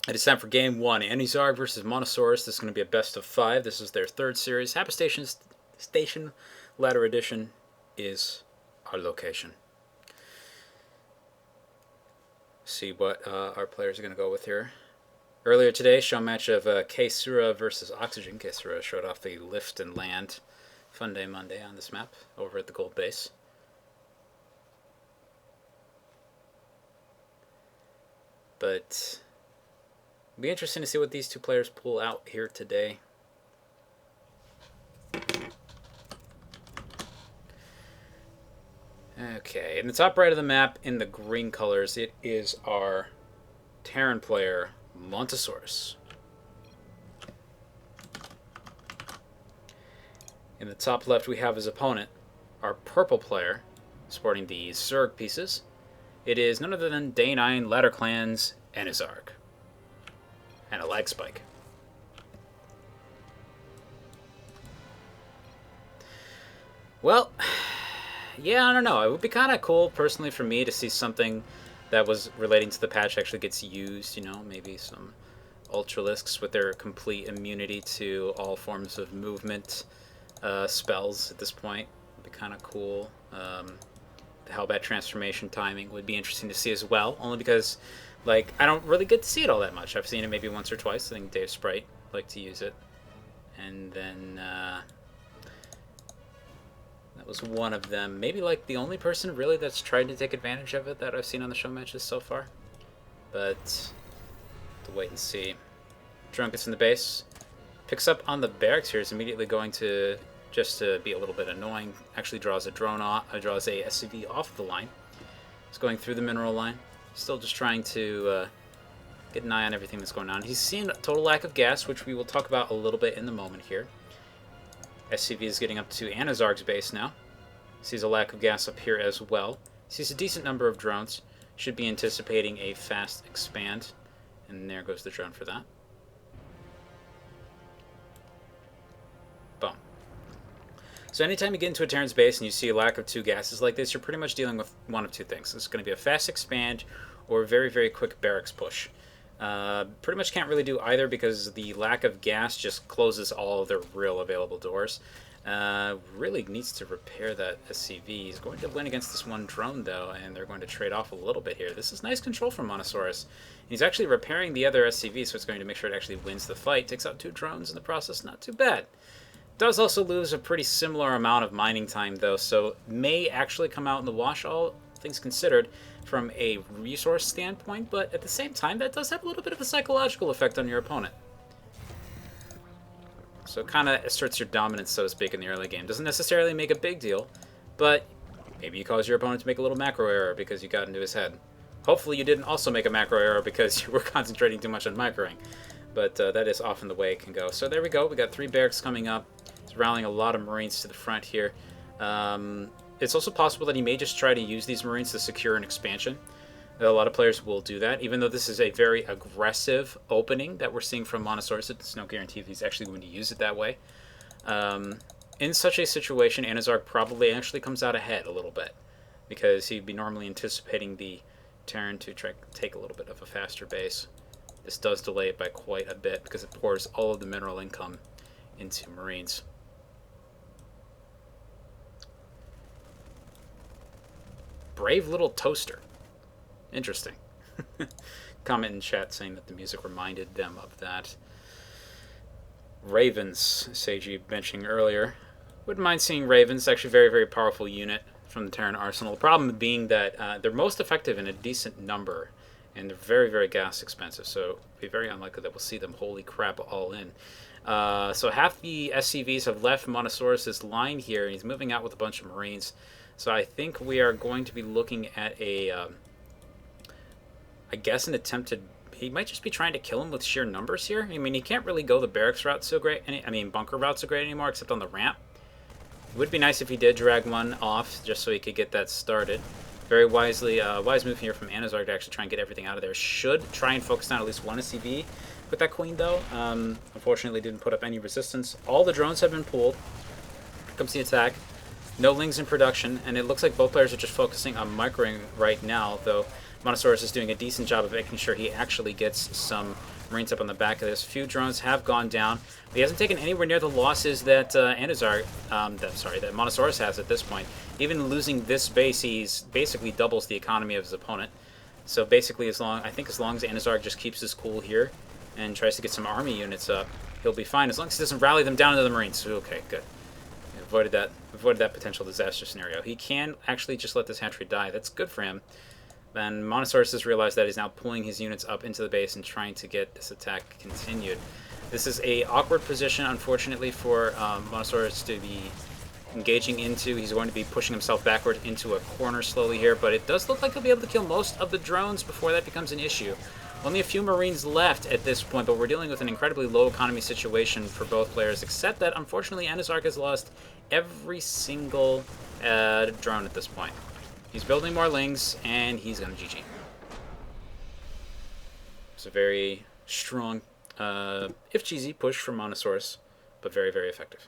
It is time for game one. Anuzarg versus Montasaurus. This is going to be a best of 5. This is their 3rd series. Station Ladder Edition is our location. See what our players are going to go with here. Earlier today, show match of K-Sura versus Oxygen. K-Sura showed off the lift and land Fun Day Monday on this map over at the gold base. But it'll be interesting to see what these two players pull out here today. Okay, in the top right of the map, in the green colors, it is our Terran player, Montasaurus. In the top left, we have his opponent, our purple player, sporting the Zerg pieces. It is none other than Day 9 Ladder Clan's Anuzarg. And a lag spike. Well, yeah, I don't know. It would be kind of cool, personally, for me to see something that was relating to the patch actually gets used. You know, maybe some Ultralisks with their complete immunity to all forms of movement spells at this point. Would be kind of cool. The Hellbat transformation timing would be interesting to see as well, only because, like, I don't really get to see it all that much. I've seen it maybe once or twice. I think Dave Sprite liked to use it. And then that was one of them. Maybe, like, the only person really that's tried to take advantage of it that I've seen on the show matches so far. But to wait and see. Drunk gets in the base. Picks up on the barracks here. Is immediately going to, just to be a little bit annoying, actually draws a drone off, draws a SCV off the line. It's going through the mineral line. Still just trying to get an eye on everything that's going on. He's seen a total lack of gas, which we will talk about a little bit in the moment here. SCV is getting up to Anuzarg's base now. Sees a lack of gas up here as well. Sees a decent number of drones. Should be anticipating a fast expand. And there goes the drone for that. Boom. So anytime you get into a Terran's base and you see a lack of 2 gases like this, you're pretty much dealing with one of 2 things. It's going to be a fast expand or a very, very quick barracks push. Pretty much can't really do either because the lack of gas just closes all of their real available doors. Really needs to repair that SCV. He's going to win against this one drone, though, and they're going to trade off a little bit here. This is nice control from Montasaurus. He's actually repairing the other SCV, so it's going to make sure it actually wins the fight. Takes out 2 drones in the process. Not too bad. Does also lose a pretty similar amount of mining time, though, so may actually come out in the wash, all things considered, from a resource standpoint, but at the same time, that does have a little bit of a psychological effect on your opponent. So it kind of asserts your dominance, so to speak, in the early game. Doesn't necessarily make a big deal, but maybe you cause your opponent to make a little macro error because you got into his head. Hopefully you didn't also make a macro error because you were concentrating too much on microing, but that is often the way it can go. So there we go. We got 3 barracks coming up. He's rallying a lot of Marines to the front here. It's also possible that he may just try to use these Marines to secure an expansion. A lot of players will do that, even though this is a very aggressive opening that we're seeing from Montasaurus. It's no guarantee if he's actually going to use it that way. In such a situation, Anuzarg probably actually comes out ahead a little bit, because he'd be normally anticipating the Terran to try to take a little bit of a faster base. This does delay it by quite a bit, because it pours all of the mineral income into Marines. Brave little toaster. Interesting. Comment in chat saying that the music reminded them of that. Ravens, Seiji mentioning earlier. Wouldn't mind seeing Ravens. Actually, very, very powerful unit from the Terran arsenal. The problem being that they're most effective in a decent number, and they're very, very gas expensive, so it'd be very unlikely that we'll see them holy crap all in. So half the SCVs have left Montasaurus' line here, and he's moving out with a bunch of Marines. So I think we are going to be looking at a, I guess, an attempt to... He might just be trying to kill him with sheer numbers here. I mean, he can't really go the barracks route so great. Bunker route so great anymore, except on the ramp. It would be nice if he did drag one off, just so he could get that started. Very wisely, wise move here from Anuzarg to actually try and get everything out of there. Should try and focus down at least one SCV with that queen, though. Unfortunately, didn't put up any resistance. All the drones have been pulled. Here comes the attack. No lings in production, and it looks like both players are just focusing on microing right now, though Montasaurus is doing a decent job of making sure he actually gets some Marines up on the back of this. A few drones have gone down, but he hasn't taken anywhere near the losses that Anuzarg, that Montasaurus has at this point. Even losing this base, he's basically doubles the economy of his opponent. So basically, as long as Anuzarg just keeps his cool here and tries to get some army units up, he'll be fine. As long as he doesn't rally them down into the Marines. Okay, good. Avoided that potential disaster scenario. He can actually just let this hatchery die. That's good for him. Then Montasaurus has realized that he's now pulling his units up into the base and trying to get this attack continued. This is a awkward position, unfortunately, for Montasaurus to be engaging into. He's going to be pushing himself backward into a corner slowly here, but it does look like he'll be able to kill most of the drones before that becomes an issue. Only a few Marines left at this point, but we're dealing with an incredibly low economy situation for both players, except that, unfortunately, Anuzarg has lost every single drone at this point. He's building more Lings, and he's going to GG. It's a very strong, if cheesy, push from Montasaurus, but very, very effective.